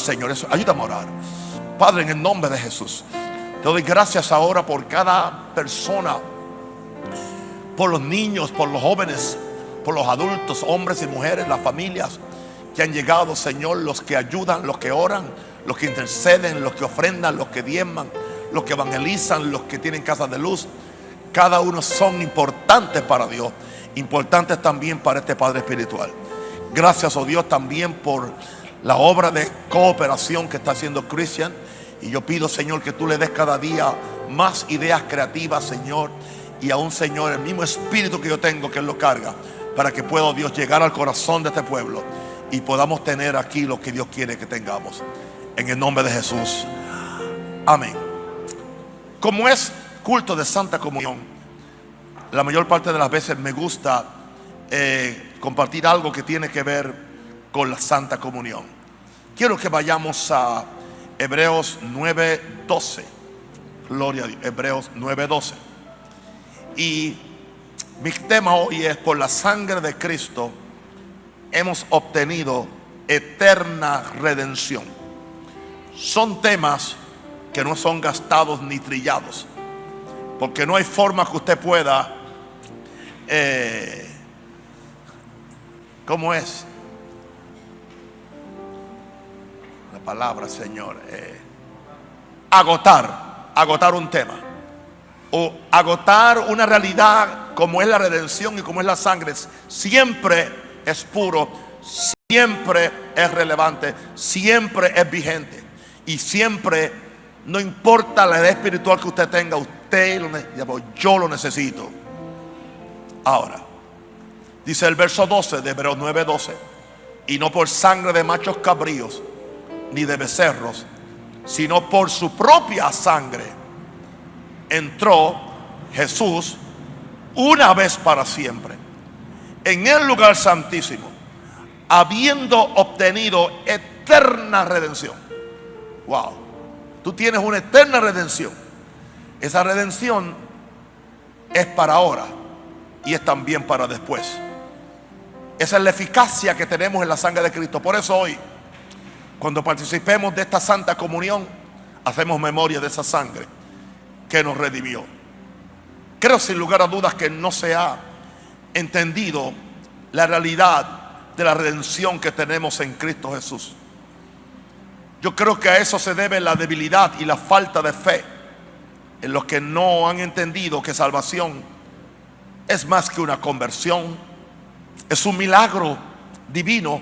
Señor, eso, ayúdame a orar. Padre, en el nombre de Jesús, te doy gracias ahora por cada persona, por los niños, por los jóvenes, por los adultos, hombres y mujeres, las familias que han llegado, Señor, los que ayudan, los que oran, los que interceden, los que ofrendan, los que diezman, los que evangelizan, los que tienen casas de luz. Cada uno son importantes para Dios, importantes también para este Padre espiritual. Gracias, oh Dios, también por la obra de cooperación que está haciendo Christian. Y yo pido, Señor, que tú le des cada día más ideas creativas, Señor. Y aún, Señor, el mismo espíritu que yo tengo, que Él lo carga, para que pueda, oh Dios, llegar al corazón de este pueblo y podamos tener aquí lo que Dios quiere que tengamos. En el nombre de Jesús. Amén. Como es culto de Santa Comunión, la mayor parte de las veces me gusta compartir algo que tiene que ver con la Santa Comunión. Quiero que vayamos a Hebreos 9:12. Gloria a Dios. Hebreos 9:12. Y mi tema hoy es: por la sangre de Cristo hemos obtenido eterna redención. Son temas que no son gastados ni trillados, porque no hay forma que usted pueda ¿cómo es la palabra, Señor? Agotar un tema, o agotar una realidad como es la redención y como es la sangre. Siempre es puro, siempre es relevante, siempre es vigente, y siempre, no importa la edad espiritual que usted tenga, yo lo necesito. Ahora, dice el verso 12 de Hebreos 9:12: y no por sangre de machos cabríos ni de becerros, sino por su propia sangre entró Jesús una vez para siempre en el lugar santísimo, habiendo obtenido eterna redención. Wow, tú tienes una eterna redención. Esa redención es para ahora y es también para después. Esa es la eficacia que tenemos en la sangre de Cristo. Por eso hoy, cuando participemos de esta Santa Comunión, hacemos memoria de esa sangre que nos redimió. Creo sin lugar a dudas que no se ha entendido la realidad de la redención que tenemos en Cristo Jesús. Yo creo que a eso se debe la debilidad y la falta de fe en los que no han entendido que salvación es más que una conversión. Es un milagro divino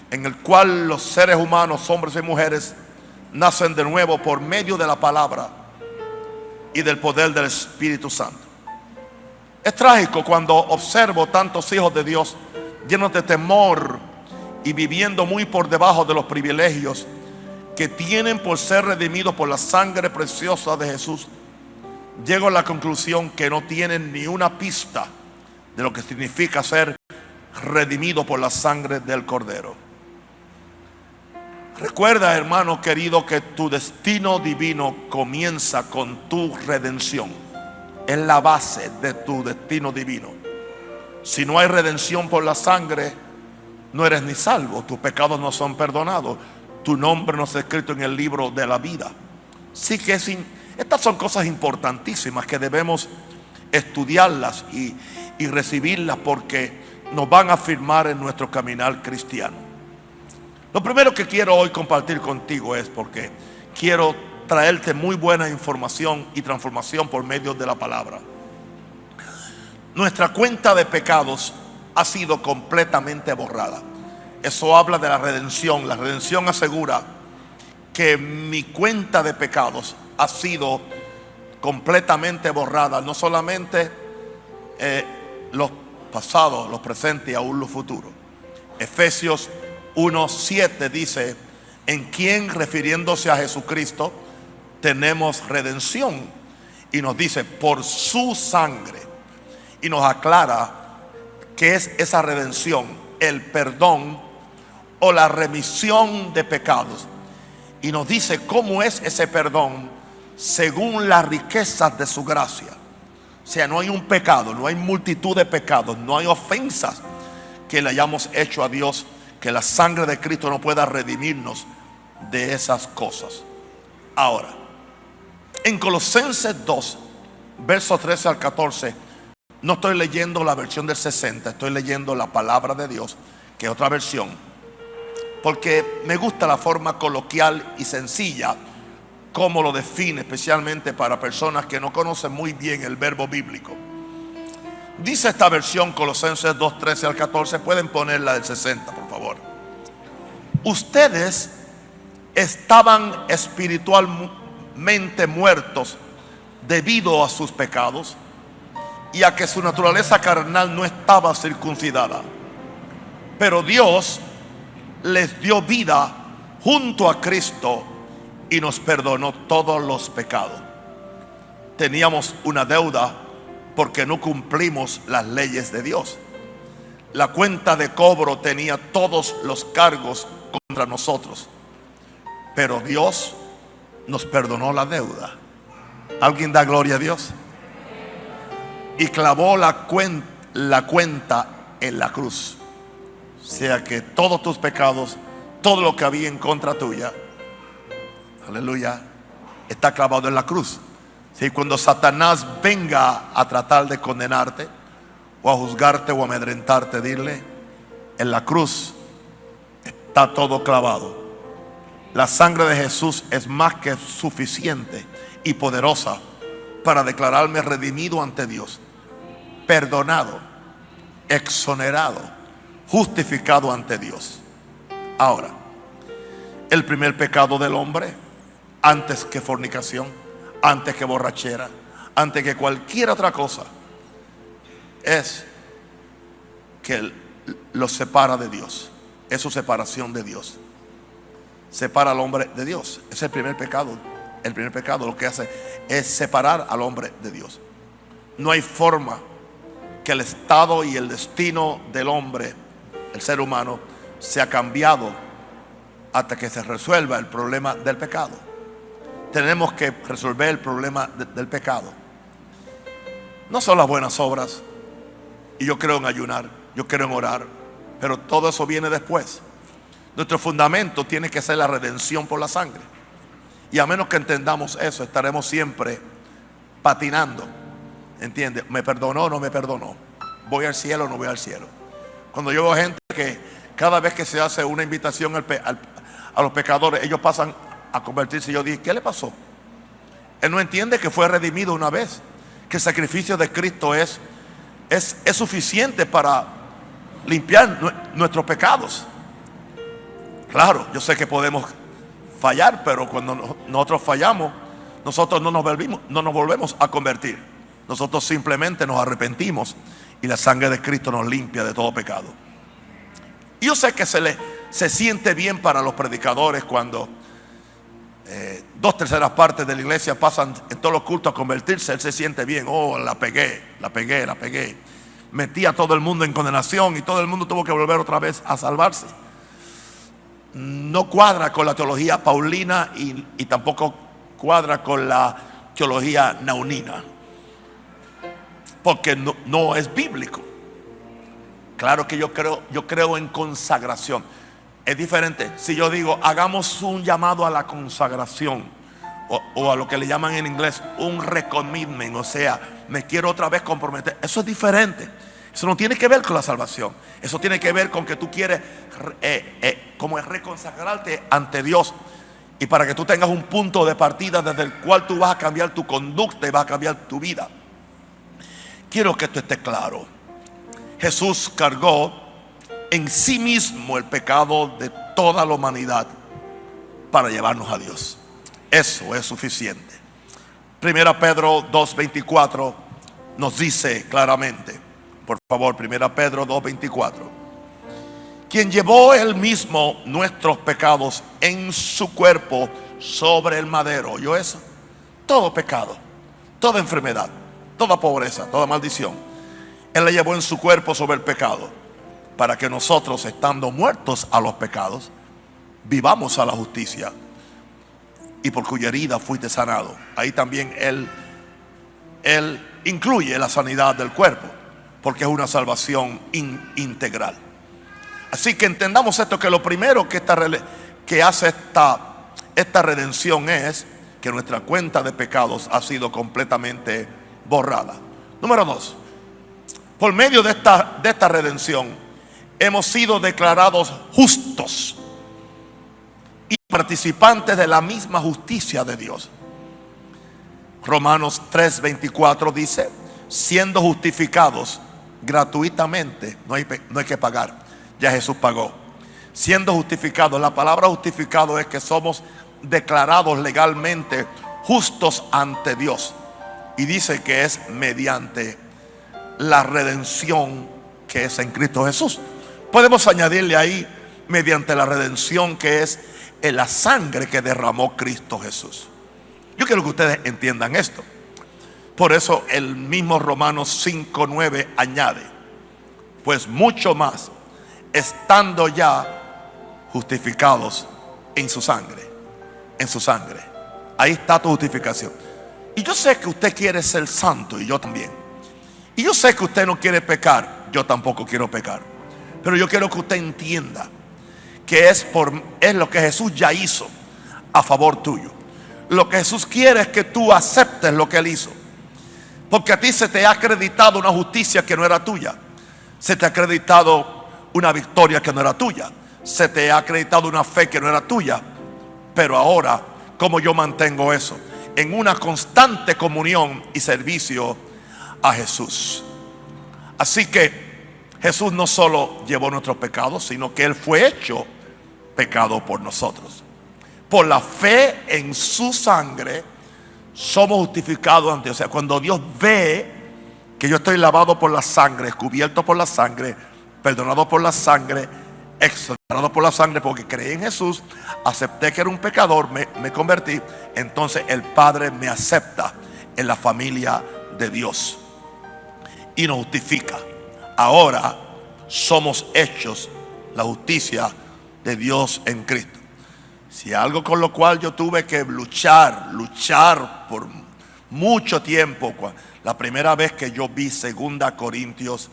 en el cual los seres humanos, hombres y mujeres, nacen de nuevo por medio de la palabra y del poder del Espíritu Santo. Es trágico cuando observo tantos hijos de Dios llenos de temor y viviendo muy por debajo de los privilegios que tienen por ser redimidos por la sangre preciosa de Jesús. Llego a la conclusión que no tienen ni una pista de lo que significa ser redimido por la sangre del Cordero. Recuerda, hermano querido, que tu destino divino comienza con tu redención. Es la base de tu destino divino. Si no hay redención por la sangre, no eres ni salvo. Tus pecados no son perdonados. Tu nombre no está escrito en el libro de la vida. Sí que estas son cosas importantísimas que debemos estudiarlas y recibirlas, porque nos van a afirmar en nuestro caminar cristiano. Lo primero que quiero hoy compartir contigo es porque quiero traerte muy buena información y transformación por medio de la palabra. Nuestra cuenta de pecados ha sido completamente borrada. Eso habla de la redención. La redención asegura que mi cuenta de pecados ha sido completamente borrada. No solamente los pasados, los presentes y aún los futuros. Efesios 1:7 dice: en quien, refiriéndose a Jesucristo, tenemos redención. Y nos dice: por su sangre. Y nos aclara qué es esa redención: el perdón o la remisión de pecados. Y nos dice cómo es ese perdón según las riquezas de su gracia. O sea, no hay un pecado, no hay multitud de pecados, no hay ofensas que le hayamos hecho a Dios, que la sangre de Cristo no pueda redimirnos de esas cosas. Ahora, en Colosenses 2, versos 13 al 14, no estoy leyendo la versión del 60, estoy leyendo la palabra de Dios, que es otra versión, porque me gusta la forma coloquial y sencilla como lo define, especialmente para personas que no conocen muy bien el verbo bíblico. Dice esta versión, Colosenses 2, 13 al 14, pueden poner la del 60, por favor. Ustedes estaban espiritualmente muertos debido a sus pecados y a que su naturaleza carnal no estaba circuncidada. Pero Dios les dio vida junto a Cristo y nos perdonó todos los pecados. Teníamos una deuda porque no cumplimos las leyes de Dios. La cuenta de cobro tenía todos los cargos contra nosotros, pero Dios nos perdonó la deuda. ¿Alguien da gloria a Dios? Y clavó la cuenta en la cruz. O sea que todos tus pecados, todo lo que había en contra tuya, aleluya, está clavado en la cruz. Si cuando Satanás venga a tratar de condenarte o a juzgarte o a amedrentarte, dile: en la cruz está todo clavado. La sangre de Jesús es más que suficiente y poderosa para declararme redimido ante Dios, perdonado, exonerado, justificado ante Dios. Ahora, el primer pecado del hombre, antes que fornicación, antes que borrachera, antes que cualquier otra cosa, es que lo separa de Dios. Es su separación de Dios. Separa al hombre de Dios. Es el primer pecado. El primer pecado lo que hace es separar al hombre de Dios. No hay forma que el estado y el destino del hombre, el ser humano, sea cambiado hasta que se resuelva el problema del pecado. Tenemos que resolver el problema del pecado. No son las buenas obras. Y yo creo en ayunar, yo creo en orar, pero todo eso viene después. Nuestro fundamento tiene que ser la redención por la sangre. Y a menos que entendamos eso, estaremos siempre patinando. ¿Entiendes? ¿Me perdonó o no me perdonó? ¿Voy al cielo o no voy al cielo? Cuando yo veo gente que cada vez que se hace una invitación a los pecadores, ellos pasan a convertirse, yo dije: ¿qué le pasó? Él no entiende que fue redimido una vez, que el sacrificio de Cristo es suficiente para limpiar nuestros pecados. Claro, yo sé que podemos fallar, pero cuando nosotros fallamos, nosotros no nos volvemos a convertir. Nosotros simplemente nos arrepentimos y la sangre de Cristo nos limpia de todo pecado. Y yo sé que se siente bien para los predicadores cuando 2/3 partes de la iglesia pasan en todos los cultos a convertirse. Él se siente bien. Oh, la pegué. Metí a todo el mundo en condenación y todo el mundo tuvo que volver otra vez a salvarse. No cuadra con la teología paulina y tampoco cuadra con la teología naunina, porque no es bíblico. Claro que yo creo en consagración. Es diferente si yo digo: hagamos un llamado a la consagración, o a lo que le llaman en inglés un recommitment, o sea, me quiero otra vez comprometer. Eso es diferente. Eso no tiene que ver con la salvación. Eso tiene que ver con que tú quieres como es reconsagrarte ante Dios, y para que tú tengas un punto de partida desde el cual tú vas a cambiar tu conducta y vas a cambiar tu vida. Quiero que esto esté claro. Jesús cargó en sí mismo el pecado de toda la humanidad para llevarnos a Dios. Eso es suficiente. Primera Pedro 2:24 nos dice claramente, por favor, Primera Pedro 2:24: quien llevó él mismo nuestros pecados en su cuerpo sobre el madero. ¿Oyó eso? Todo pecado, toda enfermedad, toda pobreza, toda maldición, él la llevó en su cuerpo sobre el pecado, para que nosotros, estando muertos a los pecados, vivamos a la justicia, y por cuya herida fuiste sanado. Ahí también él incluye la sanidad del cuerpo, porque es una salvación integral. Así que entendamos esto, que lo primero que hace esta esta redención es que nuestra cuenta de pecados ha sido completamente borrada. Número 2, por medio de esta redención hemos sido declarados justos y participantes de la misma justicia de Dios. Romanos 3:24 dice: siendo justificados gratuitamente, no hay que pagar, ya Jesús pagó. Siendo justificados, la palabra justificado es que somos declarados legalmente justos ante Dios, y dice que es mediante la redención que es en Cristo Jesús. Podemos añadirle ahí mediante la redención que es en la sangre que derramó Cristo Jesús. Yo quiero que ustedes entiendan esto. Por eso el mismo Romanos 5:9 añade: pues mucho más, estando ya justificados en su sangre. En su sangre. Ahí está tu justificación. Y yo sé que usted quiere ser santo, y yo también. Y yo sé que usted no quiere pecar, yo tampoco quiero pecar. Pero yo quiero que usted entienda que es lo que Jesús ya hizo a favor tuyo. Lo que Jesús quiere es que tú aceptes lo que Él hizo. Porque a ti se te ha acreditado una justicia que no era tuya. Se te ha acreditado una victoria que no era tuya. Se te ha acreditado una fe que no era tuya. Pero ahora, ¿cómo yo mantengo eso? En una constante comunión y servicio a Jesús. Así que Jesús no solo llevó nuestros pecados, sino que Él fue hecho pecado por nosotros. Por la fe en su sangre somos justificados ante Dios. O sea, cuando Dios ve que yo estoy lavado por la sangre, cubierto por la sangre, perdonado por la sangre, exonerado por la sangre, porque creí en Jesús, acepté que era un pecador, me convertí, entonces el Padre me acepta en la familia de Dios y nos justifica. Ahora somos hechos la justicia de Dios en Cristo. Si algo con lo cual yo tuve que luchar por mucho tiempo, la primera vez que yo vi 2 Corintios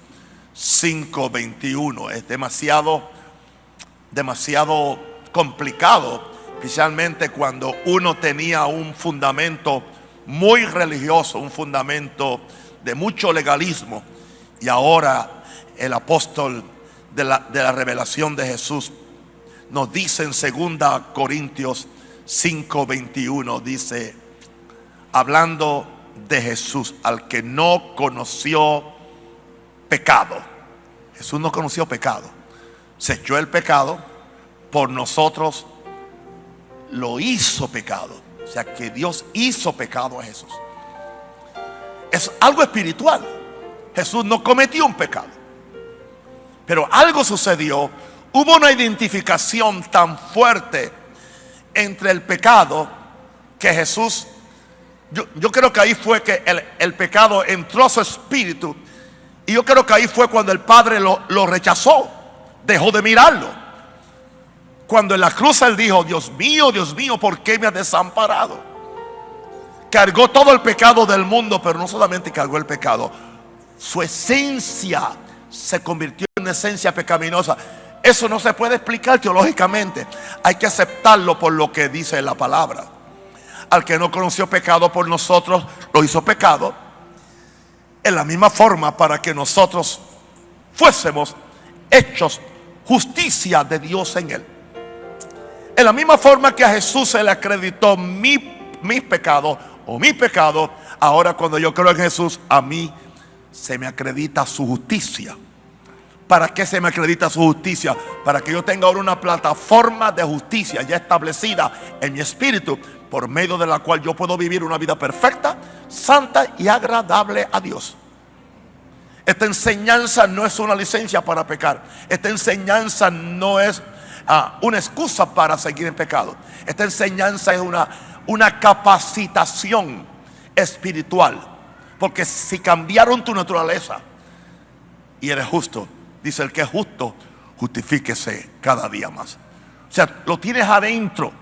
5:21, es demasiado complicado, especialmente cuando uno tenía un fundamento muy religioso, un fundamento de mucho legalismo, y ahora el apóstol de la revelación de Jesús nos dice en 2 Corintios 5:21, dice, hablando de Jesús, al que no conoció pecado. Jesús no conoció pecado, se echó el pecado por nosotros, lo hizo pecado. O sea que Dios hizo pecado a Jesús. Es algo espiritual. Jesús no cometió un pecado, pero algo sucedió. Hubo una identificación tan fuerte entre el pecado que Jesús, yo creo que ahí fue que el pecado entró a su espíritu, y yo creo que ahí fue cuando el Padre lo rechazó, dejó de mirarlo. Cuando en la cruz Él dijo: Dios mío, ¿por qué me has desamparado? Cargó todo el pecado del mundo, pero no solamente cargó el pecado, su esencia se convirtió en esencia pecaminosa. Eso no se puede explicar teológicamente, hay que aceptarlo por lo que dice la palabra. Al que no conoció pecado por nosotros, lo hizo pecado, en la misma forma para que nosotros fuésemos hechos justicia de Dios en Él. En la misma forma que a Jesús se le acreditó mis pecados o mi pecado, ahora cuando yo creo en Jesús, a mí se me acredita su justicia. ¿Para qué se me acredita su justicia? Para que yo tenga ahora una plataforma de justicia ya establecida en mi espíritu, por medio de la cual yo puedo vivir una vida perfecta, santa y agradable a Dios. Esta enseñanza no es una licencia para pecar. Esta enseñanza no es una excusa para seguir en pecado. Esta enseñanza es una capacitación espiritual. Porque si cambiaron tu naturaleza y eres justo, dice: el que es justo, justifíquese cada día más. O sea, lo tienes adentro.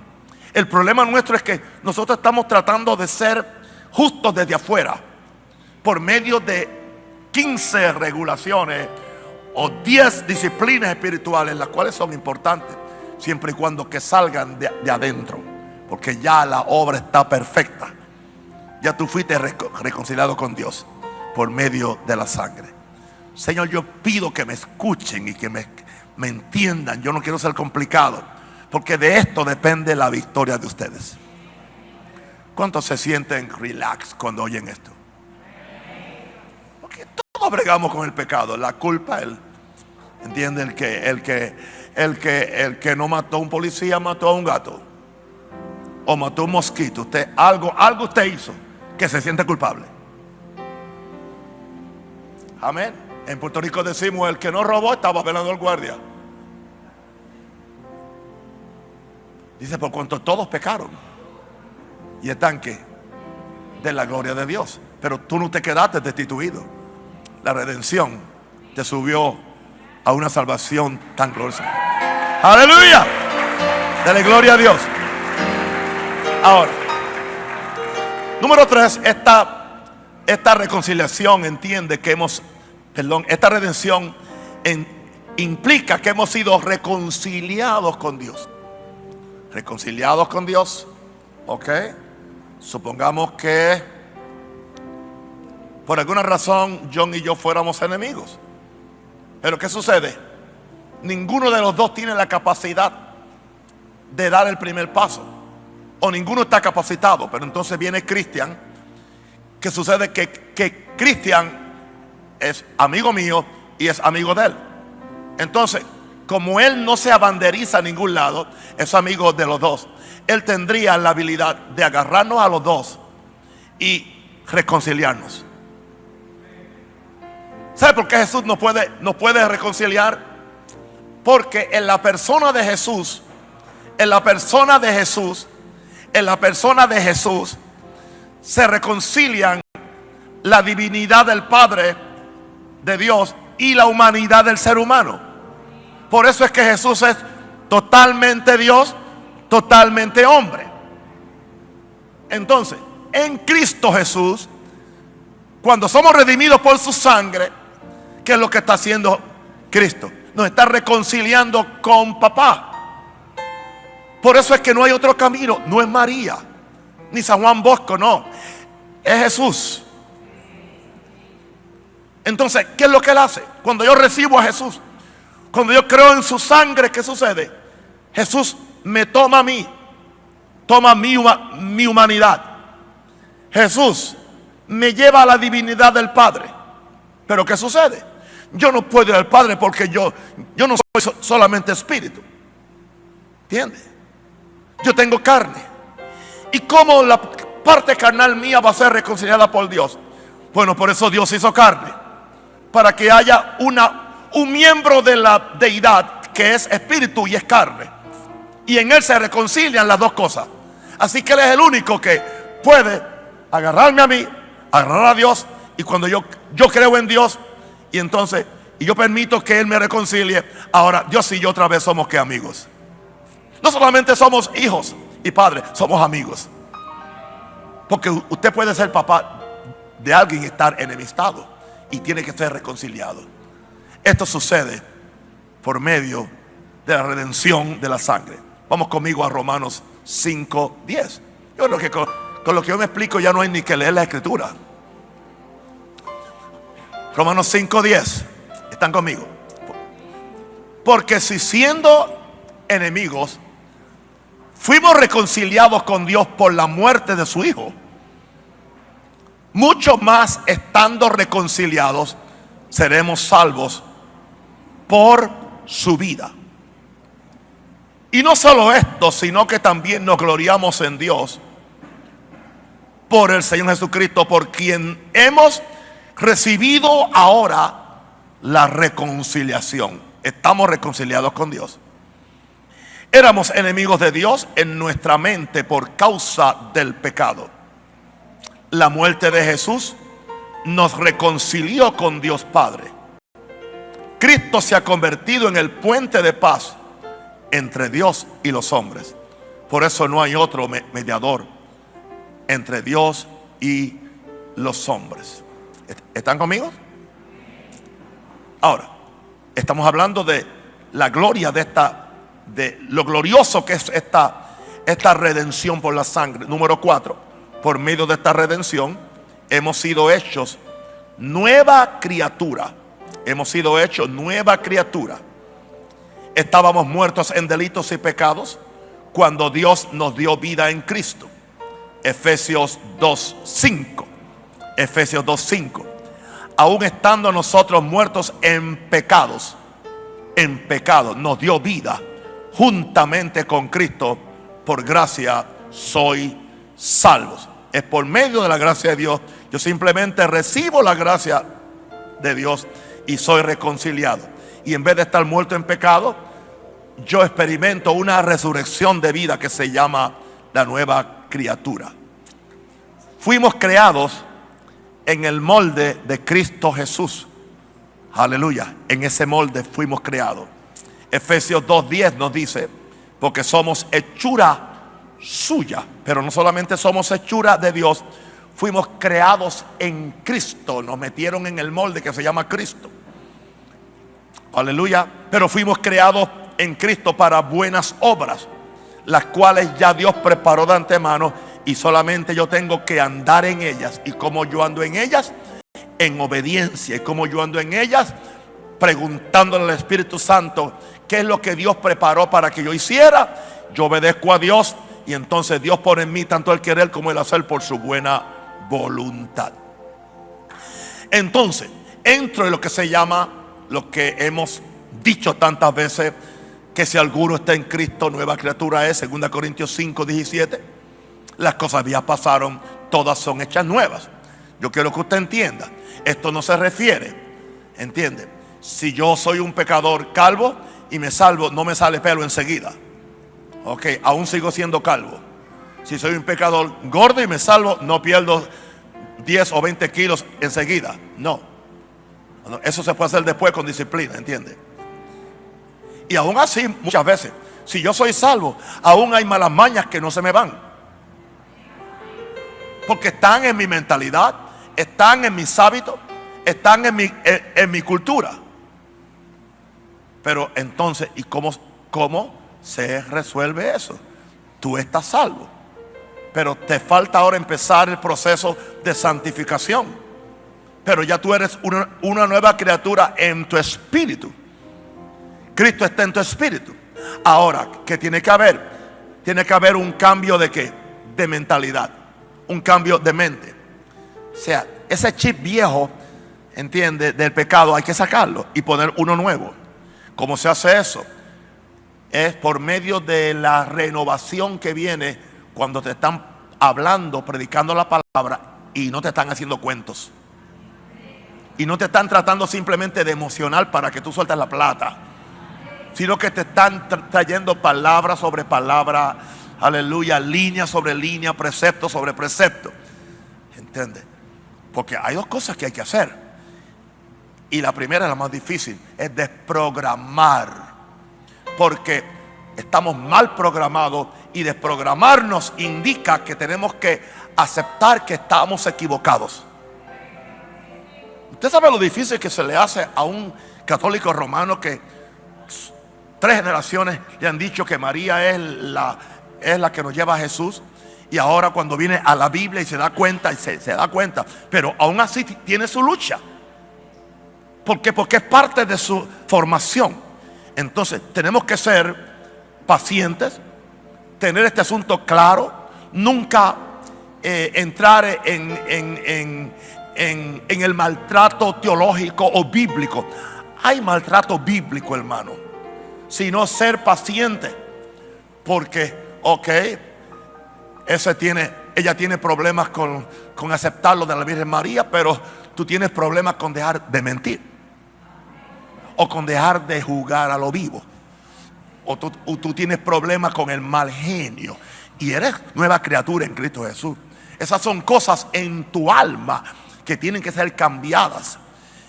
El problema nuestro es que nosotros estamos tratando de ser justos desde afuera, por medio de 15 regulaciones o 10 disciplinas espirituales, las cuales son importantes, siempre y cuando que salgan de adentro. porque ya la obra está perfecta. Ya tú fuiste reconciliado con Dios por medio de la sangre. Señor, yo pido que me escuchen y que me entiendan. Yo no quiero ser complicado, porque de esto depende la victoria de ustedes. ¿Cuántos se sienten relax cuando oyen esto? Porque todos bregamos con el pecado, la culpa. ¿Entiende? El que no mató a un policía mató a un gato o mató a un mosquito. Usted algo usted hizo que se siente culpable. Amén. En Puerto Rico decimos: el que no robó estaba velando al guardia. Dice: por cuanto todos pecaron y están ¿qué? De la gloria de Dios. Pero tú no te quedaste destituido. La redención te subió a una salvación tan gloriosa. ¡Aleluya! Dale gloria a Dios. Ahora, número 3, esta reconciliación entiende que esta redención implica que hemos sido reconciliados con Dios. Reconciliados con Dios. Ok. Supongamos que por alguna razón John y yo fuéramos enemigos. Pero ¿qué sucede? Ninguno de los dos tiene la capacidad de dar el primer paso, o ninguno está capacitado. Pero entonces viene Cristian. ¿Qué sucede? Que Cristian es amigo mío y es amigo de él. Entonces, como él no se abanderiza a ningún lado, es amigo de los dos. Él tendría la habilidad de agarrarnos a los dos y reconciliarnos. ¿Sabe por qué Jesús nos puede reconciliar? Porque en la persona de Jesús, se reconcilian la divinidad del Padre de Dios y la humanidad del ser humano. Por eso es que Jesús es totalmente Dios, totalmente hombre. Entonces, en Cristo Jesús, cuando somos redimidos por su sangre, ¿qué es lo que está haciendo Cristo? Nos está reconciliando con papá. Por eso es que no hay otro camino. No es María, ni San Juan Bosco, no. Es Jesús. Entonces, ¿qué es lo que Él hace? Cuando yo recibo a Jesús, cuando yo creo en su sangre, ¿qué sucede? Jesús me toma a mí, toma mi humanidad. Jesús me lleva a la divinidad del Padre. Pero ¿qué sucede? Yo no puedo ir al Padre porque yo no soy solamente espíritu. ¿Entiendes? Yo tengo carne. ¿Y cómo la parte carnal mía va a ser reconciliada por Dios? Bueno, por eso Dios hizo carne, para que haya un miembro de la deidad que es espíritu y es carne, y en Él se reconcilian las dos cosas. Así que Él es el único que puede agarrarme a mí, agarrar a Dios. Y cuando yo creo en Dios, y entonces yo permito que Él me reconcilie, ahora Dios y yo otra vez somos que amigos. No solamente somos hijos y padres, somos amigos. Porque usted puede ser papá de alguien y estar enemistado, y tiene que ser reconciliado. Esto sucede por medio de la redención de la sangre. Vamos conmigo a Romanos 5:10. Yo creo que con lo que yo me explico ya no hay ni que leer la escritura. Romanos 5:10. ¿Están conmigo? Porque si siendo enemigos fuimos reconciliados con Dios por la muerte de su Hijo, mucho más estando reconciliados seremos salvos por su vida. Y no solo esto, sino que también nos gloriamos en Dios por el Señor Jesucristo, por quien hemos recibido ahora la reconciliación. Estamos reconciliados con Dios. Éramos enemigos de Dios en nuestra mente por causa del pecado. La muerte de Jesús nos reconcilió con Dios Padre. Cristo se ha convertido en el puente de paz entre Dios y los hombres. Por eso no hay otro mediador entre Dios y los hombres. ¿Están conmigo? Ahora, estamos hablando de la gloria de lo glorioso que es esta redención por la sangre. Número 4, por medio de esta redención hemos sido hechos nueva criatura. Hemos sido hechos nueva criatura. Estábamos muertos en delitos y pecados cuando Dios nos dio vida en Cristo. Efesios 2:5. Efesios 2:5. Aún estando nosotros muertos en pecados, nos dio vida juntamente con Cristo. Por gracia soy salvos. Es por medio de la gracia de Dios. Yo simplemente recibo la gracia de Dios y soy reconciliado. Y en vez de estar muerto en pecado, yo experimento una resurrección de vida que se llama la nueva criatura. Fuimos creados en el molde de Cristo Jesús. Aleluya. En ese molde fuimos creados. Efesios 2:10 nos dice: porque somos hechura suya. Pero no solamente somos hechura de Dios, fuimos creados en Cristo. Nos metieron en el molde que se llama Cristo. Aleluya. Pero fuimos creados en Cristo para buenas obras, las cuales ya Dios preparó de antemano, y solamente yo tengo que andar en ellas. ¿Y cómo yo ando en ellas? En obediencia. ¿Y cómo yo ando en ellas? Preguntándole al Espíritu Santo qué es lo que Dios preparó para que yo hiciera. Yo obedezco a Dios, y entonces Dios pone en mí tanto el querer como el hacer por su buena voluntad. Entonces entro en lo que se llama, lo que hemos dicho tantas veces, que si alguno está en Cristo, nueva criatura es. 2 Corintios 5:17. Las cosas viejas pasaron, todas son hechas nuevas. Yo quiero que usted entienda, esto no se refiere, entiende, si yo soy un pecador calvo y me salvo, no me sale pelo enseguida. Ok, aún sigo siendo calvo. Si soy un pecador gordo y me salvo, no pierdo 10 o 20 kilos enseguida. No, eso se puede hacer después con disciplina, ¿entiende? Y aún así, muchas veces, si yo soy salvo, aún hay malas mañas que no se me van, porque están en mi mentalidad, están en mis hábitos, están en mi cultura. Pero entonces, ¿y cómo se resuelve eso? Tú estás salvo, pero te falta ahora empezar el proceso de santificación. Pero ya tú eres una nueva criatura en tu espíritu. Cristo está en tu espíritu. Ahora, ¿qué tiene que haber? Tiene que haber un cambio de ¿qué? De mentalidad, un cambio de mente. O sea, ese chip viejo, entiende, del pecado, hay que sacarlo y poner uno nuevo. ¿Cómo se hace eso? Es por medio de la renovación que viene cuando te están hablando, predicando la palabra, y no te están haciendo cuentos, y no te están tratando simplemente de emocionar para que tú sueltes la plata, sino que te están trayendo palabra sobre palabra, aleluya, línea sobre línea, precepto sobre precepto. ¿Entiendes? Porque hay dos cosas que hay que hacer, y la primera es la más difícil, es desprogramar. Porque estamos mal programados, y desprogramarnos indica que tenemos que aceptar que estamos equivocados. Usted sabe lo difícil que se le hace a un católico romano que 3 generaciones le han dicho que María es la que nos lleva a Jesús, y ahora cuando viene a la Biblia y se da cuenta, pero aún así tiene su lucha. ¿Por qué? Porque es parte de su formación. Entonces tenemos que ser pacientes, tener este asunto claro, nunca entrar en el maltrato teológico o bíblico. Hay maltrato bíblico, hermano, sino ser paciente, porque ella tiene problemas con aceptar lo de la Virgen María, pero tú tienes problemas con dejar de mentir, o con dejar de jugar a lo vivo, o tú tienes problemas con el mal genio, y eres nueva criatura en Cristo Jesús. Esas son cosas en tu alma que tienen que ser cambiadas.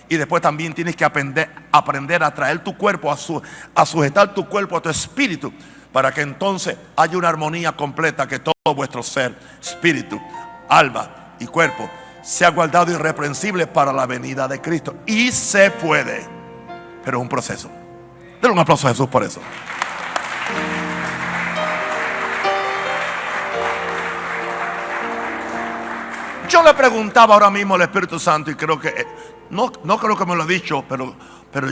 Y después también tienes que aprender a traer tu cuerpo, a sujetar tu cuerpo a tu espíritu, para que entonces haya una armonía completa, que todo vuestro ser, espíritu, alma y cuerpo sea guardado irreprensible para la venida de Cristo. Y se puede, pero es un proceso. Denle un aplauso a Jesús por eso. Yo le preguntaba ahora mismo al Espíritu Santo, y creo que, no creo que me lo ha dicho, pero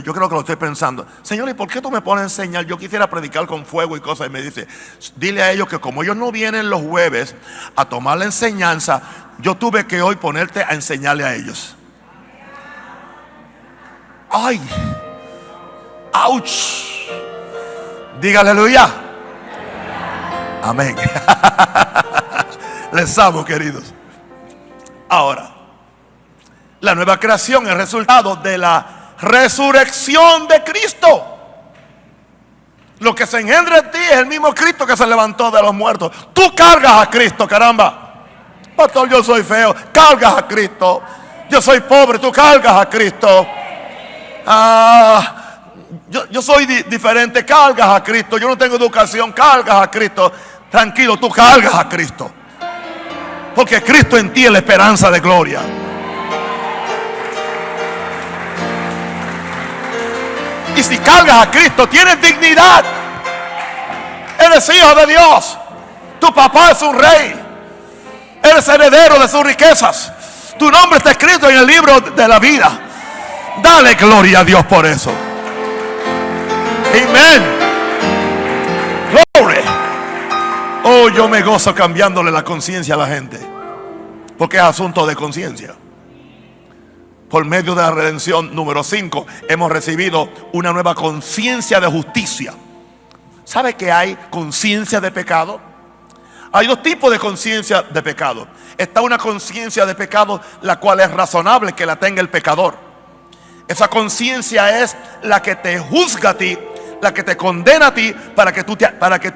yo creo que lo estoy pensando. Señor, ¿y por qué tú me pones a enseñar? Yo quisiera predicar con fuego y cosas. Y me dice, dile a ellos que como ellos no vienen los jueves a tomar la enseñanza, yo tuve que hoy ponerte a enseñarle a ellos. Ay, ouch. Diga aleluya. Amén. Les amo, queridos. Ahora, la nueva creación es resultado de la resurrección de Cristo. Lo que se engendra en ti es el mismo Cristo que se levantó de los muertos. Tú cargas a Cristo, caramba. Pastor, yo soy feo. Cargas a Cristo. Yo soy pobre. Tú cargas a Cristo. Yo soy diferente. Cargas a Cristo. Yo no tengo educación. Cargas a Cristo. Tranquilo, tú cargas a Cristo. Porque Cristo en ti es la esperanza de gloria. Y si cargas a Cristo, tienes dignidad. Eres hijo de Dios. Tu papá es un rey. Eres heredero de sus riquezas. Tu nombre está escrito en el libro de la vida. Dale gloria a Dios por eso. Amén. Gloria. Oh, yo me gozo cambiándole la conciencia a la gente. Porque es asunto de conciencia. Por medio de la redención número 5 hemos recibido una nueva conciencia de justicia. ¿Sabe que hay conciencia de pecado? Hay dos tipos de conciencia de pecado. Está una conciencia de pecado la cual es razonable que la tenga el pecador. Esa conciencia es la que te juzga a ti, la que te condena a ti para que tú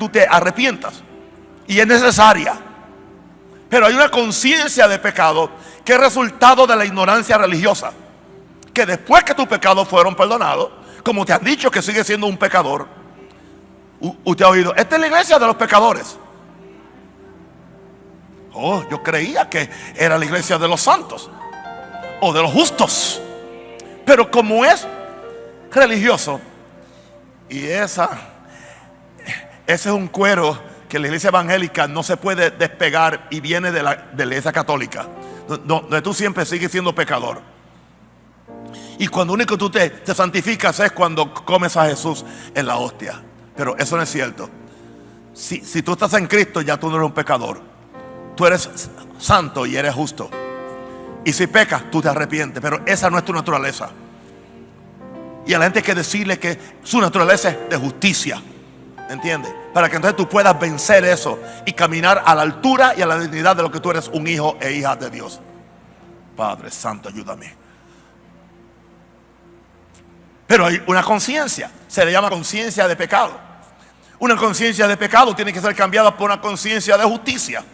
te arrepientas. Y es necesaria. Pero hay una conciencia de pecado que es resultado de la ignorancia religiosa. Que después que tus pecados fueron perdonados, como te han dicho que sigues siendo un pecador, usted ha oído, esta es la iglesia de los pecadores. Oh, yo creía que era la iglesia de los santos o de los justos. Pero como es religioso, y ese es un cuero que la iglesia evangélica no se puede despegar, y viene de la iglesia católica, donde tú siempre sigues siendo pecador. Y cuando único tú te santificas es cuando comes a Jesús en la hostia. Pero eso no es cierto. Si tú estás en Cristo, ya tú no eres un pecador. Tú eres santo y eres justo. Y si pecas, tú te arrepientes. Pero esa no es tu naturaleza. Y a la gente hay que decirle que su naturaleza es de justicia. ¿Entiendes? Para que entonces tú puedas vencer eso y caminar a la altura y a la dignidad de lo que tú eres, un hijo e hija de Dios. Padre Santo, ayúdame. Pero hay una conciencia, se le llama conciencia de pecado. Una conciencia de pecado tiene que ser cambiada por una conciencia de justicia.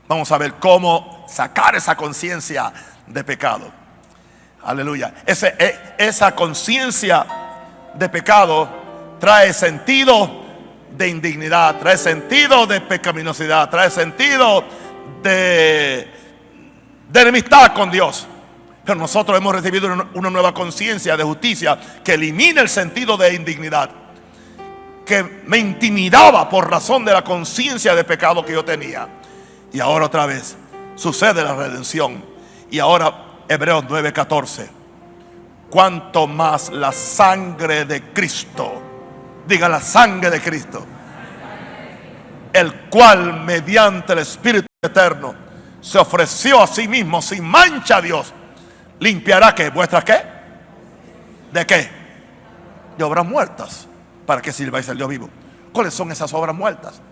Vamos a ver cómo sacar esa conciencia de pecado. Aleluya. Esa conciencia de pecado trae sentido de indignidad, trae sentido de pecaminosidad, trae sentido de enemistad con Dios. Pero nosotros hemos recibido una nueva conciencia de justicia que elimina el sentido de indignidad, que me intimidaba por razón de la conciencia de pecado que yo tenía. Y ahora otra vez sucede la redención. Y ahora Hebreos 9:14. Cuanto más la sangre de Cristo, diga la sangre de Cristo, el cual mediante el Espíritu eterno se ofreció a sí mismo sin mancha a Dios, limpiará ¿qué? ¿Vuestras qué? ¿De qué? De obras muertas. ¿Para qué sirváis al Dios vivo? ¿Cuáles son esas obras muertas?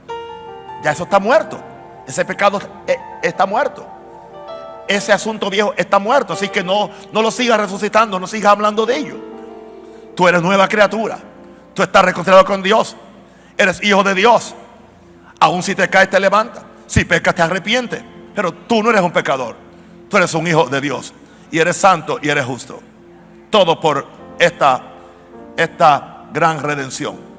Ya eso está muerto. Ese pecado está muerto. Ese asunto viejo está muerto. Así que no lo sigas resucitando, no sigas hablando de ello. Tú eres nueva criatura. Tú estás reconciliado con Dios. Eres hijo de Dios. Aún si te caes te levantas. Si pecas te arrepientes. Pero tú no eres un pecador. Tú eres un hijo de Dios. Y eres santo y eres justo. Todo por esta gran redención.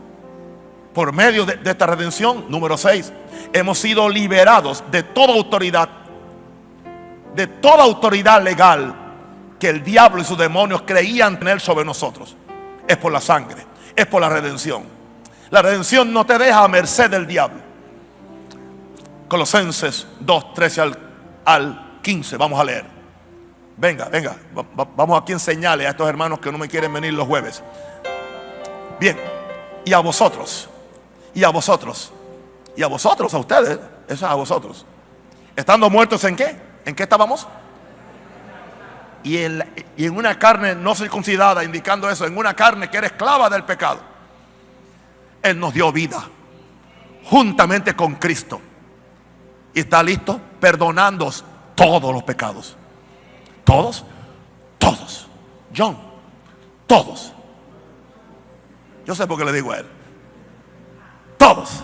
Por medio de esta redención, número 6, hemos sido liberados de toda autoridad. De toda autoridad legal que el diablo y sus demonios creían tener sobre nosotros. Es por la sangre. Es por la redención. La redención no te deja a merced del diablo. Colosenses 2:13 al 15, vamos a leer. Venga, vamos aquí a enseñarle a estos hermanos que no me quieren venir los jueves. Bien, y a vosotros, a ustedes, eso es a vosotros. Estando muertos ¿en qué? ¿En qué estábamos? Y en una carne no circuncidada, indicando eso, en una carne que era esclava del pecado. Él nos dio vida juntamente con Cristo. Y está listo perdonándoos todos los pecados. Todos. John, todos. Yo sé por qué le digo a él. Todos.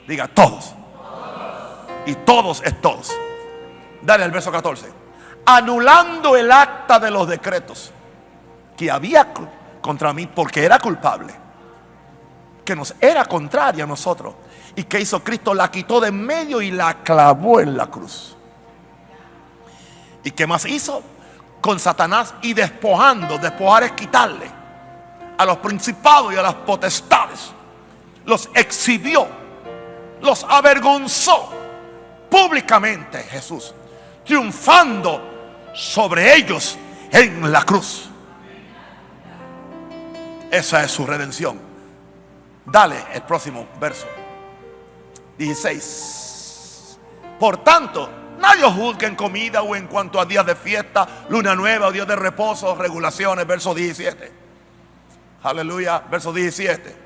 Diga todos. Y todos es todos. Dale al verso 14. Anulando el acta de los decretos que había contra mí, porque era culpable, que nos era contraria a nosotros. ¿Y qué hizo Cristo? La quitó de en medio y la clavó en la cruz. ¿Y qué más hizo? Con Satanás y despojando. Despojar es quitarle a los principados y a las potestades. Los exhibió, los avergonzó públicamente Jesús, triunfando sobre ellos en la cruz. Esa es su redención. Dale el próximo verso 16. Por tanto, nadie os juzgue en comida o en cuanto a días de fiesta, luna nueva o días de reposo, regulaciones. Verso 17. Aleluya. Verso 17.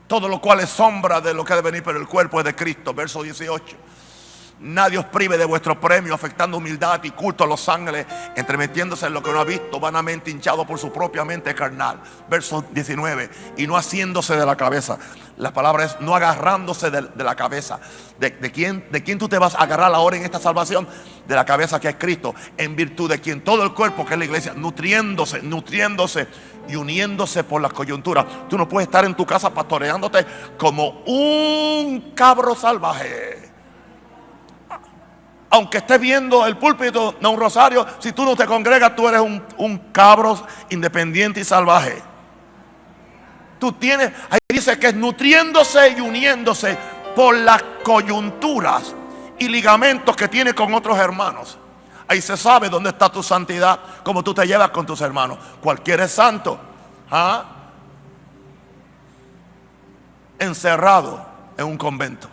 Todo lo cual es sombra de lo que ha de venir, pero el cuerpo es de Cristo. Verso 18. Nadie os prive de vuestro premio, afectando humildad y culto a los ángeles, entremetiéndose en lo que no ha visto, vanamente hinchado por su propia mente carnal. Verso 19. Y no haciéndose de la cabeza. La palabra es no agarrándose de la cabeza. ¿De quién tú te vas a agarrar ahora en esta salvación? De la cabeza que es Cristo, en virtud de quien todo el cuerpo, que es la iglesia, nutriéndose y uniéndose por las coyunturas. Tú no puedes estar en tu casa pastoreándote como un cabro salvaje. Aunque estés viendo el púlpito, no un rosario, si tú no te congregas, tú eres un cabro independiente y salvaje. Tú tienes, ahí dice que es nutriéndose y uniéndose por las coyunturas y ligamentos que tiene con otros hermanos. Ahí se sabe dónde está tu santidad, cómo tú te llevas con tus hermanos. Cualquiera es santo, encerrado en un convento.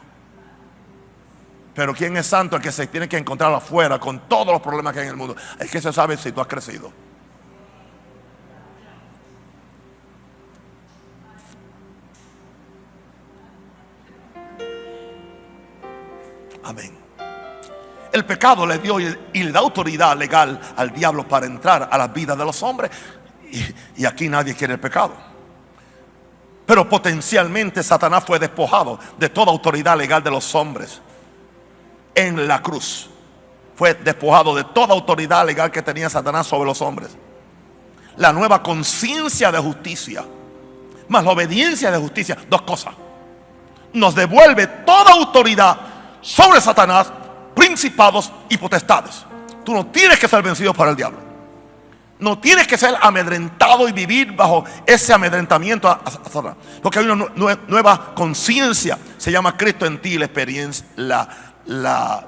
Pero ¿quién es santo? El que se tiene que encontrar afuera con todos los problemas que hay en el mundo. Es que se sabe si tú has crecido. Amén. El pecado le dio y le da autoridad legal al diablo para entrar a las vidas de los hombres. Y aquí nadie quiere el pecado. Pero potencialmente Satanás fue despojado de toda autoridad legal de los hombres. En la cruz fue despojado de toda autoridad legal que tenía Satanás sobre los hombres. La nueva conciencia de justicia más la obediencia de justicia, dos cosas, nos devuelve toda autoridad sobre Satanás, principados y potestades. Tú no tienes que ser vencido por el diablo. No tienes que ser amedrentado y vivir bajo ese amedrentamiento a Satanás, porque hay una nueva conciencia. Se llama Cristo en ti, la experiencia, la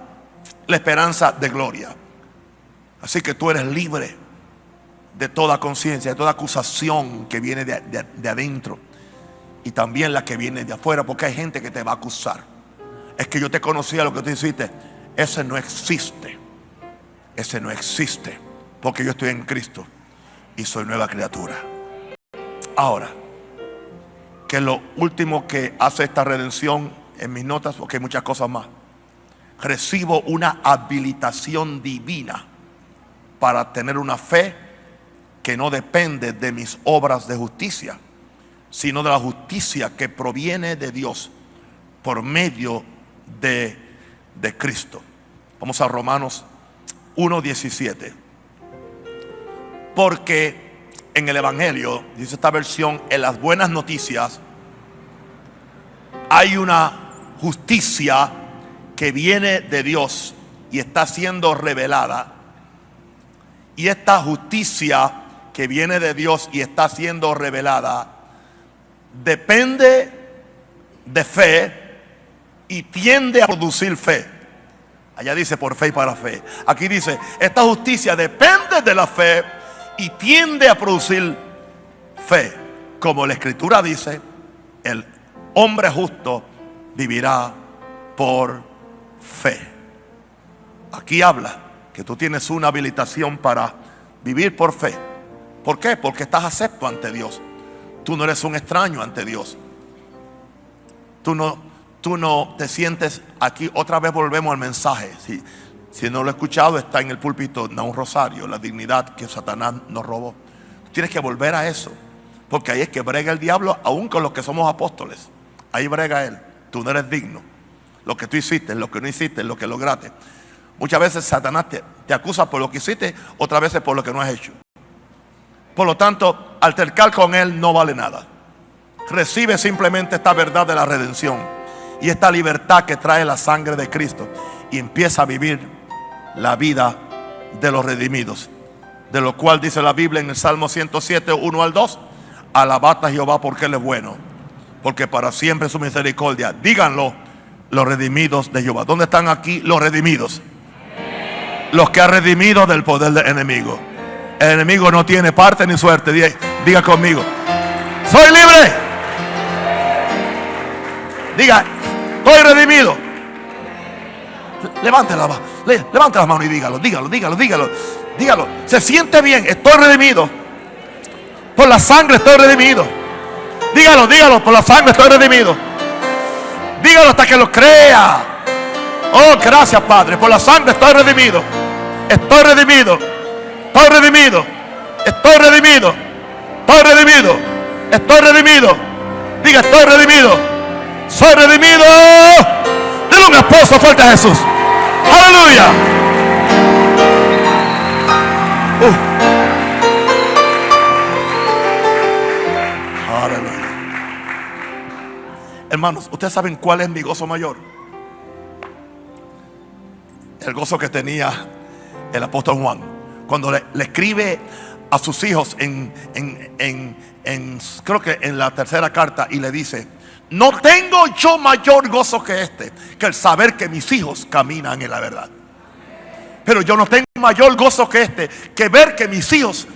esperanza de gloria. Así que tú eres libre de toda conciencia, de toda acusación que viene de adentro, y también la que viene de afuera, porque hay gente que te va a acusar. Es que yo te conocía, lo que tú hiciste. Ese no existe. Ese no existe, porque yo estoy en Cristo y soy nueva criatura. Ahora, que lo último que hace esta redención en mis notas, porque hay muchas cosas más. Recibo una habilitación divina para tener una fe que no depende de mis obras de justicia, sino de la justicia que proviene de Dios por medio de Cristo. Vamos a Romanos 1:17. Porque en el Evangelio, dice esta versión, en las buenas noticias hay una justicia que viene de Dios y está siendo revelada. Y esta justicia que viene de Dios y está siendo revelada depende de fe y tiende a producir fe. Allá dice por fe y para fe. Aquí dice, esta justicia depende de la fe y tiende a producir fe. Como la Escritura dice, el hombre justo vivirá por fe. Aquí habla que tú tienes una habilitación para vivir por fe. ¿Por qué? Porque estás acepto ante Dios. Tú no eres un extraño ante Dios. Tú no te sientes aquí. Otra vez volvemos al mensaje. Si no lo he escuchado, está en el púlpito, no un rosario, la dignidad que Satanás nos robó. Tienes que volver a eso, porque ahí es que brega el diablo, aún con los que somos apóstoles. Ahí brega él. Tú no eres digno. Lo que tú hiciste, lo que no hiciste, lo que lograste. Muchas veces Satanás te acusa por lo que hiciste, otras veces por lo que no has hecho. Por lo tanto, altercar con él no vale nada. Recibe simplemente esta verdad de la redención y esta libertad que trae la sangre de Cristo, y empieza a vivir la vida de los redimidos, de lo cual dice la Biblia en el Salmo 107, 1 al 2: alabad a Jehová porque Él es bueno, porque para siempre su misericordia. Díganlo los redimidos de Jehová. ¿Dónde están aquí los redimidos? Los que ha redimido del poder del enemigo. El enemigo no tiene parte ni suerte. Diga conmigo: soy libre. Diga: estoy redimido. Levante las manos y dígalo. Se siente bien. Estoy redimido. Por la sangre estoy redimido. Dígalo. Por la sangre estoy redimido. Dígalo hasta que lo crea. Oh, gracias, Padre. Por la sangre estoy redimido. Estoy redimido. Estoy redimido. Estoy redimido. Estoy redimido. Estoy redimido. Diga: estoy redimido. Soy redimido. Denle un aplauso fuerte a Jesús. Aleluya. Aleluya. Hermanos, ¿ustedes saben cuál es mi gozo mayor? El gozo que tenía el apóstol Juan cuando le escribe a sus hijos creo que en la tercera carta, y le dice: no tengo yo mayor gozo que este, que el saber que mis hijos caminan en la verdad. Pero yo no tengo mayor gozo que este, que ver que mis hijos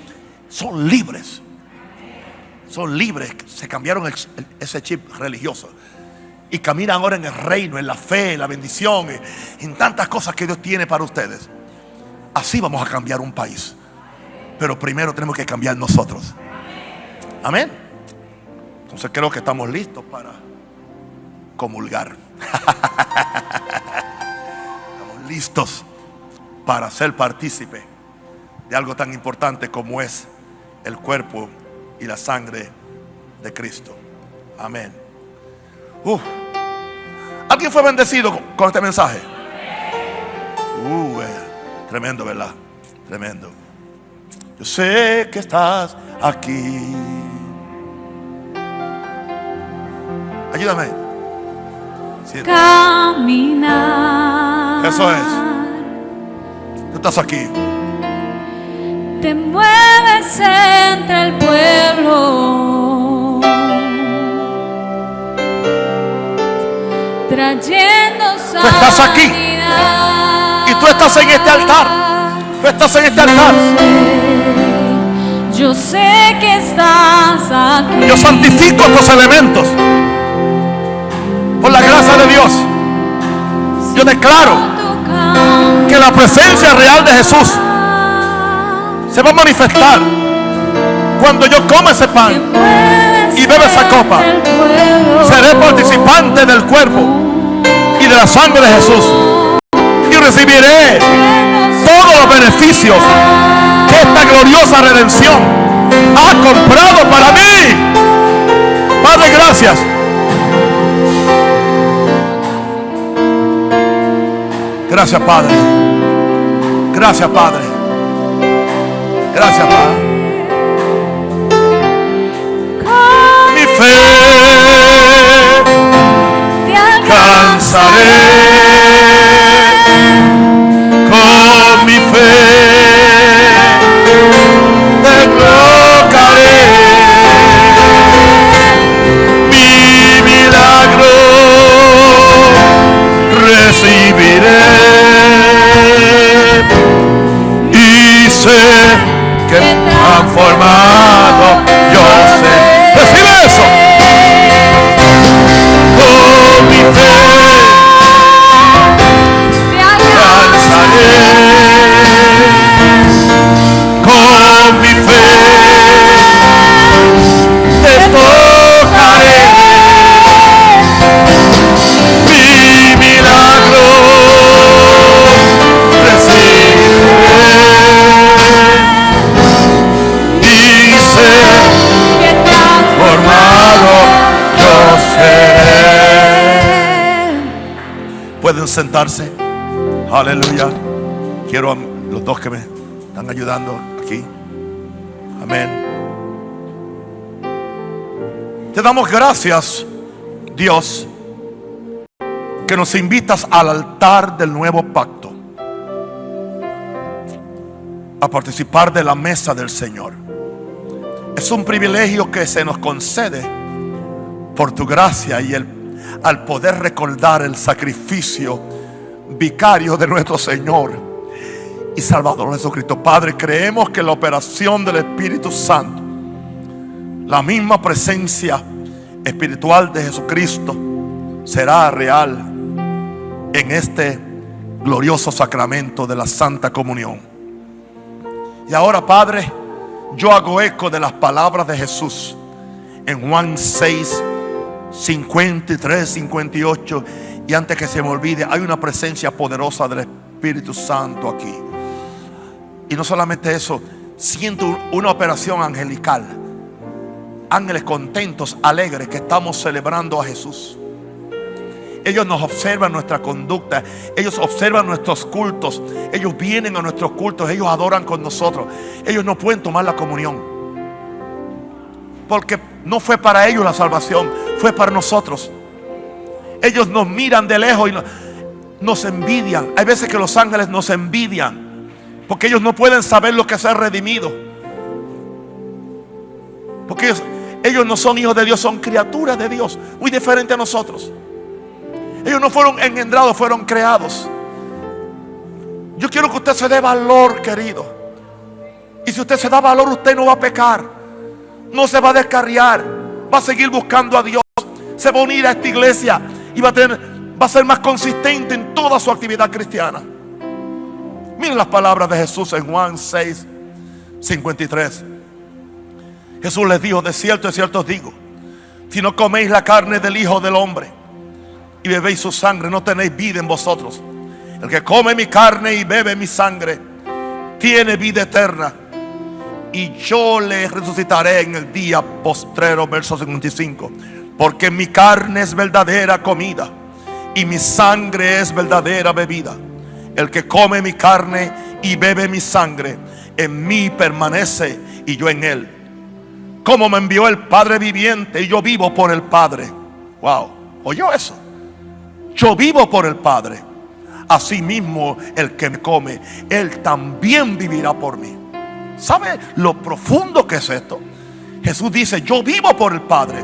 son libres. Son libres, se cambiaron ese chip religioso y caminan ahora en el reino, en la fe, en la bendición, en tantas cosas que Dios tiene para ustedes. Así vamos a cambiar un país. Pero primero tenemos que cambiar nosotros. Amén. Entonces creo que estamos listos para comulgar. Estamos listos para ser partícipe de algo tan importante como es el cuerpo y la sangre de Cristo. Amén. ¿Alguien fue bendecido con este mensaje? Tremendo, ¿verdad? Tremendo. Yo sé que estás aquí. Ayúdame. Sí. Caminar. Eso es. Tú estás aquí. Te mueves entre el pueblo, trayendo sanidad. Tú estás aquí. Y tú estás en este altar. Tú estás en este altar. Yo sé que estás aquí. Yo santifico estos elementos por la gracia de Dios. Yo declaro que la presencia real de Jesús se va a manifestar cuando yo coma ese pan y beba esa copa. Seré participante del cuerpo y de la sangre de Jesús, y recibiré todos los beneficios que esta gloriosa redención ha comprado para mí. Padre, gracias. Gracias, Padre. Gracias, Padre. Gracias, Padre. Mi fe Te alcanzaré. con mi fe te invocaré. Mi milagro recibiré. sentarse. Aleluya. Quiero a los dos que me están ayudando aquí. Amén. Te damos gracias, Dios, que nos invitas al altar del nuevo pacto, a participar de la mesa del Señor. Es un privilegio que se nos concede por tu gracia y al poder recordar el sacrificio vicario de nuestro Señor y Salvador Jesucristo. Padre, creemos que la operación del Espíritu Santo, la misma presencia espiritual de Jesucristo, será real en este glorioso sacramento de la Santa Comunión. Y ahora, Padre, yo hago eco de las palabras de Jesús en Juan 6, 53, 58. Y antes que se me olvide, hay una presencia poderosa del Espíritu Santo aquí. Y no solamente eso, siento una operación angelical. Ángeles contentos, alegres, que estamos celebrando a Jesús. Ellos nos observan nuestra conducta, ellos observan nuestros cultos, ellos vienen a nuestros cultos, ellos adoran con nosotros. Ellos no pueden tomar la comunión, porque no fue para ellos la salvación, fue para nosotros. Ellos nos miran de lejos y nos envidian. Hay veces que los ángeles nos envidian, porque ellos no pueden saber lo que es ser redimido, porque ellos no son hijos de Dios, son criaturas de Dios, muy diferentes a nosotros. Ellos no fueron engendrados, fueron creados. Yo quiero que usted se dé valor, querido. Y si usted se da valor, usted no va a pecar, no se va a descarriar, va a seguir buscando a Dios, se va a unir a esta iglesia y va a ser más consistente en toda su actividad cristiana. Miren las palabras de Jesús en Juan 6, 53. Jesús les dijo: de cierto os digo, si no coméis la carne del Hijo del Hombre y bebéis su sangre, no tenéis vida en vosotros. El que come mi carne y bebe mi sangre tiene vida eterna, y yo le resucitaré en el día postrero. Verso 55. Porque mi carne es verdadera comida y mi sangre es verdadera bebida. El que come mi carne y bebe mi sangre, en mí permanece y yo en él. Como me envió el Padre viviente y yo vivo por el Padre. Wow, ¿oyó eso? Yo vivo por el Padre. Asimismo, el que me come, él también vivirá por mí. ¿Sabe lo profundo que es esto? Jesús dice: yo vivo por el Padre.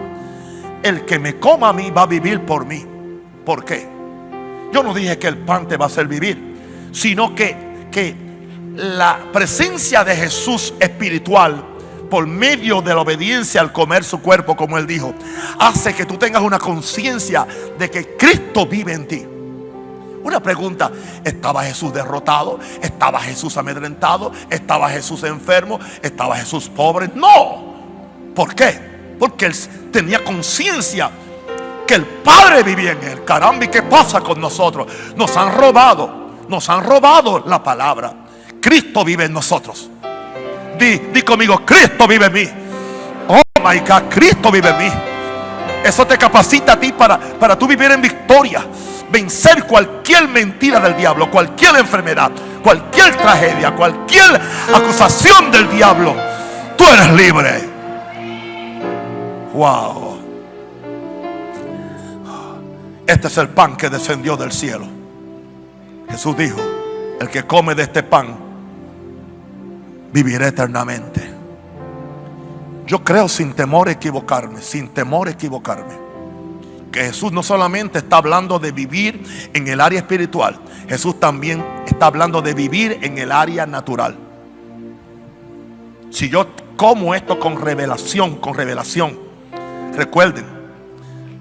El que me coma a mí va a vivir por mí. ¿Por qué? Yo no dije que el pan te va a hacer vivir, sino que la presencia de Jesús espiritual, por medio de la obediencia al comer su cuerpo, como él dijo, hace que tú tengas una conciencia de que Cristo vive en ti. Una pregunta: ¿estaba Jesús derrotado? ¿Estaba Jesús amedrentado? ¿Estaba Jesús enfermo? ¿Estaba Jesús pobre? No. ¿Por qué? Porque él tenía conciencia que el Padre vivía en él. Caramba, ¿y qué pasa con nosotros? Nos han robado la palabra. Cristo vive en nosotros. Di conmigo: Cristo vive en mí. Oh my God, Cristo vive en mí. Eso te capacita a ti para tú vivir en victoria, vencer cualquier mentira del diablo, cualquier enfermedad, cualquier tragedia, cualquier acusación del diablo. Tú eres libre. Wow. Este es el pan que descendió del cielo. Jesús dijo: el que come de este pan vivirá eternamente. Yo creo, sin temor a equivocarme, que Jesús no solamente está hablando de vivir en el área espiritual, Jesús también está hablando de vivir en el área natural. Si yo como esto con revelación, recuerden,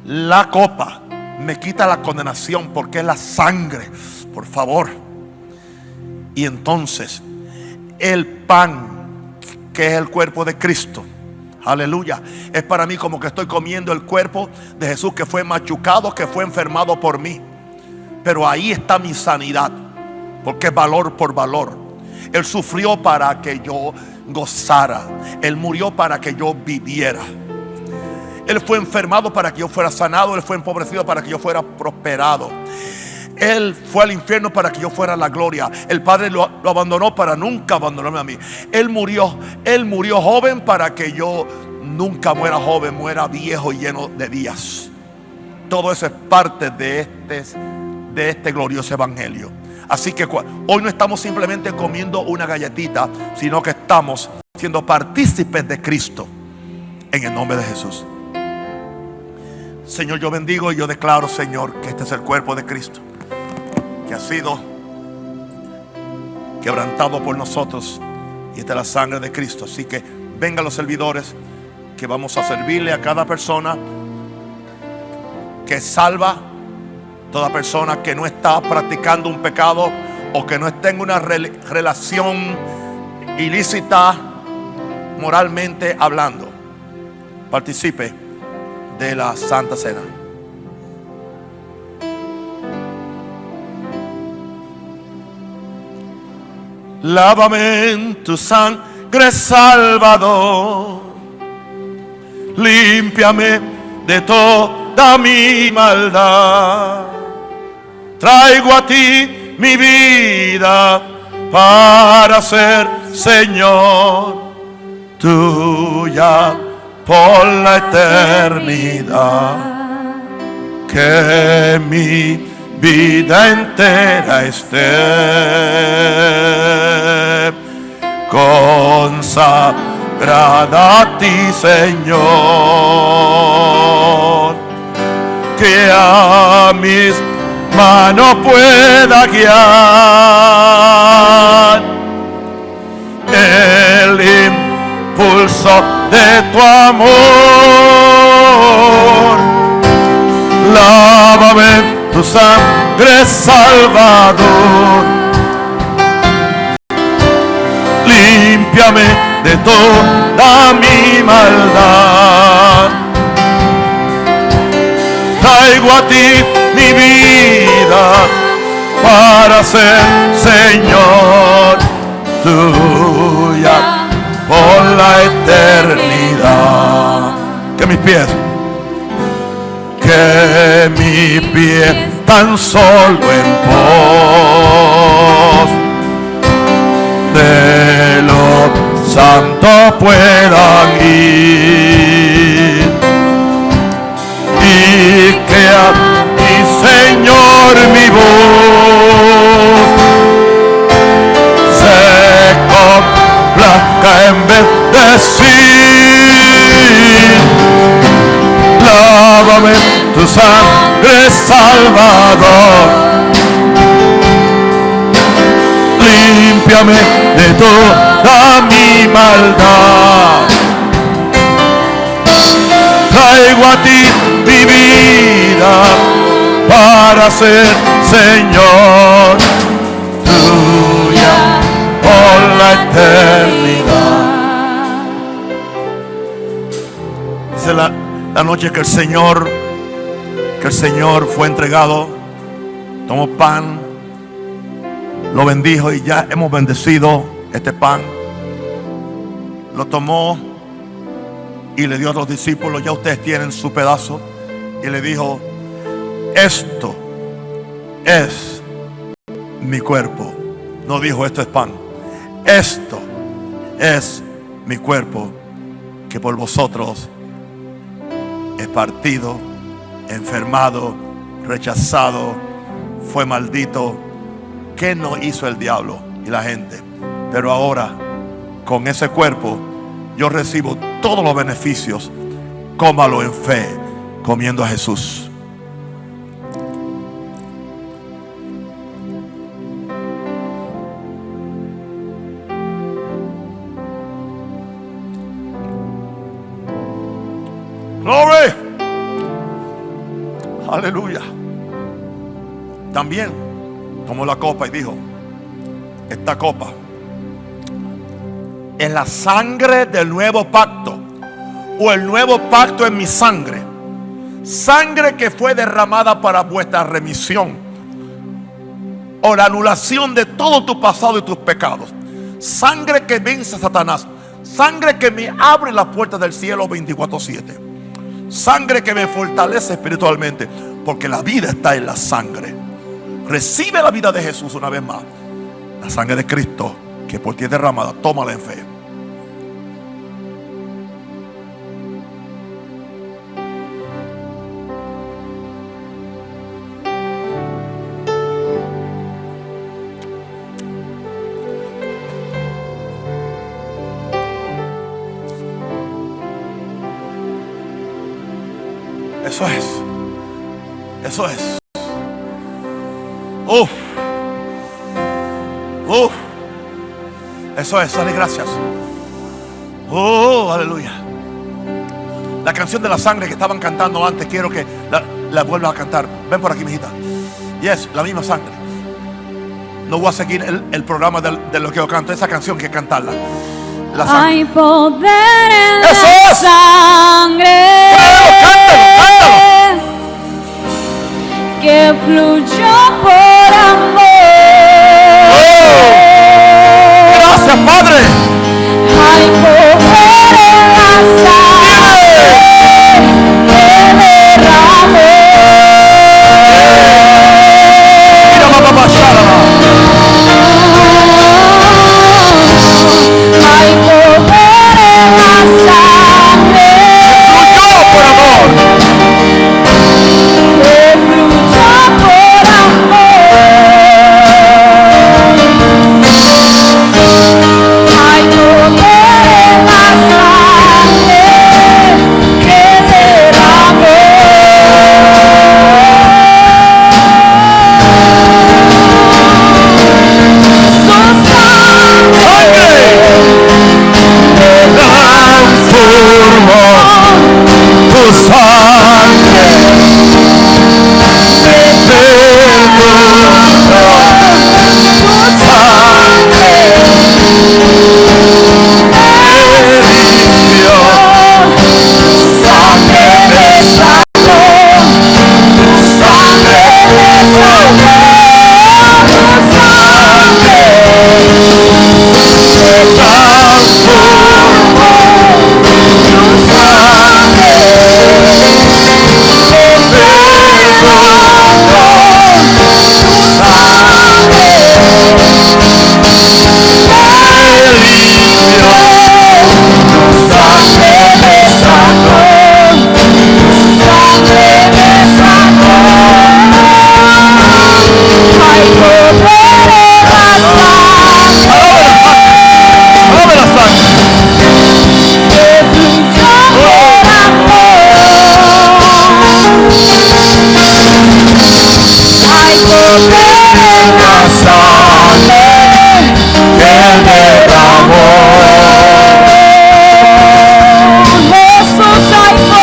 la copa me quita la condenación porque es la sangre, por favor. Y entonces el pan, que es el cuerpo de Cristo, aleluya, es para mí como que estoy comiendo el cuerpo de Jesús, que fue machucado, que fue enfermado por mí. Pero ahí está mi sanidad, porque es valor por valor. Él sufrió para que yo gozara. Él murió para que yo viviera. Él fue enfermado para que yo fuera sanado. Él fue empobrecido para que yo fuera prosperado. Él fue al infierno para que yo fuera a la gloria. El Padre lo abandonó para nunca abandonarme a mí. Él murió joven para que yo nunca muera joven, muera viejo y lleno de días. Todo eso es parte de este glorioso evangelio. Así que hoy no estamos simplemente comiendo una galletita, sino que estamos siendo partícipes de Cristo, en el nombre de Jesús. Señor, yo bendigo y yo declaro, Señor, que este es el cuerpo de Cristo, que ha sido quebrantado por nosotros, y esta es la sangre de Cristo. Así que vengan los servidores, que vamos a servirle a cada persona que salva, toda persona que no está practicando un pecado o que no esté en una relación ilícita moralmente hablando. Participe de la Santa Cena. Lávame en tu sangre, Salvador. Límpiame de toda mi maldad. Traigo a ti mi vida para ser, Señor, tuya por la eternidad. Que mi vida entera esté consagrada a ti, Señor. Que a mis manos pueda guiar el impulso de tu amor. Lávame en tu sangre, Salvador. Límpiame de toda mi maldad. Traigo a ti mi vida para ser, Señor, tuya por la eternidad. Que mis pies tan solo en pos de los santos puedan ir, y que a mi Señor mi voz se complazca en bendecir. Lávame tu sangre, Salvador. Límpiame de toda mi maldad. Traigo a ti mi vida para ser, Señor, tuya por la eternidad. Dice la noche que el Señor fue entregado, tomó pan, lo bendijo, y ya hemos bendecido este pan. Lo tomó y le dio a los discípulos: ya ustedes tienen su pedazo. Y le dijo: esto es mi cuerpo. No dijo: esto es pan. Esto es mi cuerpo, que por vosotros es partido, enfermado, rechazado, fue maldito. ¿Qué no hizo el diablo y la gente? Pero ahora, con ese cuerpo, yo recibo todos los beneficios. Cómalo en fe, comiendo a Jesús. ¡Gloria! Aleluya. También tomó la copa y dijo: esta copa es la sangre del nuevo pacto, o el nuevo pacto en mi sangre. Sangre que fue derramada para vuestra remisión, o la anulación de todo tu pasado y tus pecados. Sangre que vence a Satanás. Sangre que me abre las puertas del cielo 24/7. Sangre que me fortalece espiritualmente, porque la vida está en la sangre. Recibe la vida de Jesús una vez más. La sangre de Cristo que por ti es derramada, tómala en fe. Eso es. Eso es. Uf. Uf. Eso es. Dale gracias. Oh, aleluya. La canción de la sangre que estaban cantando antes, quiero que la vuelvas a cantar. Ven por aquí, mijita. Yes, la misma sangre. No voy a seguir el programa de lo que yo canto. Esa canción que cantarla. La sangre. Hay poder en ¡Eso la es! sangre. Cántalo. Que fluyó por amor. Gracias, Padre. Hay poder en la sangre que derramó. Mira, mamá, Hay poder en la sangre fluyó por amor. que fluyó por amor. Hay poder en la sangre que derramó. Su sangre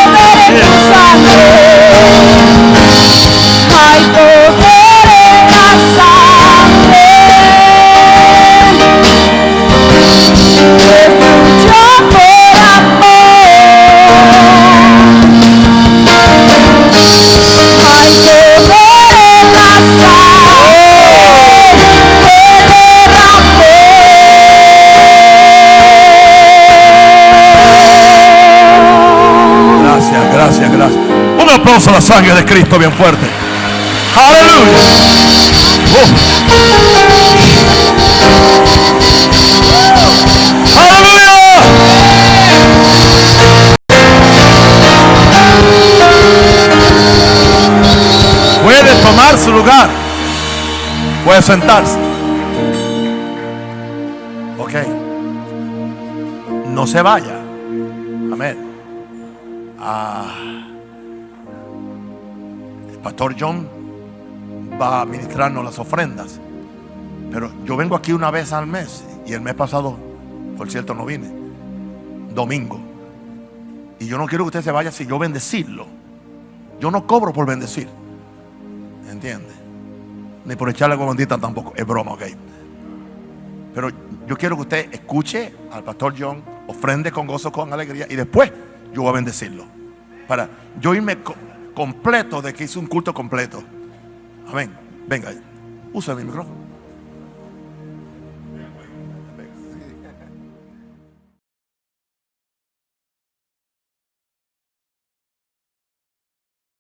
Transformó tu sangre. A la sangre de Cristo bien fuerte. Aleluya. Aleluya. Puede tomar su lugar. Puede sentarse. Ok. No se vaya. Amén. Pastor John va a ministrarnos las ofrendas, pero yo vengo aquí una vez al mes y el mes pasado, por cierto, no vine, domingo, y yo no quiero que usted se vaya sin yo bendecirlo. Yo no cobro por bendecir, ¿entiende? Ni por echarle agua bendita tampoco, es broma, ok. Pero yo quiero que usted escuche al Pastor John, ofrende con gozo, con alegría, y después yo voy a bendecirlo, para yo irme completo de que hice un culto completo. Amén. Venga, usa mi micrófono.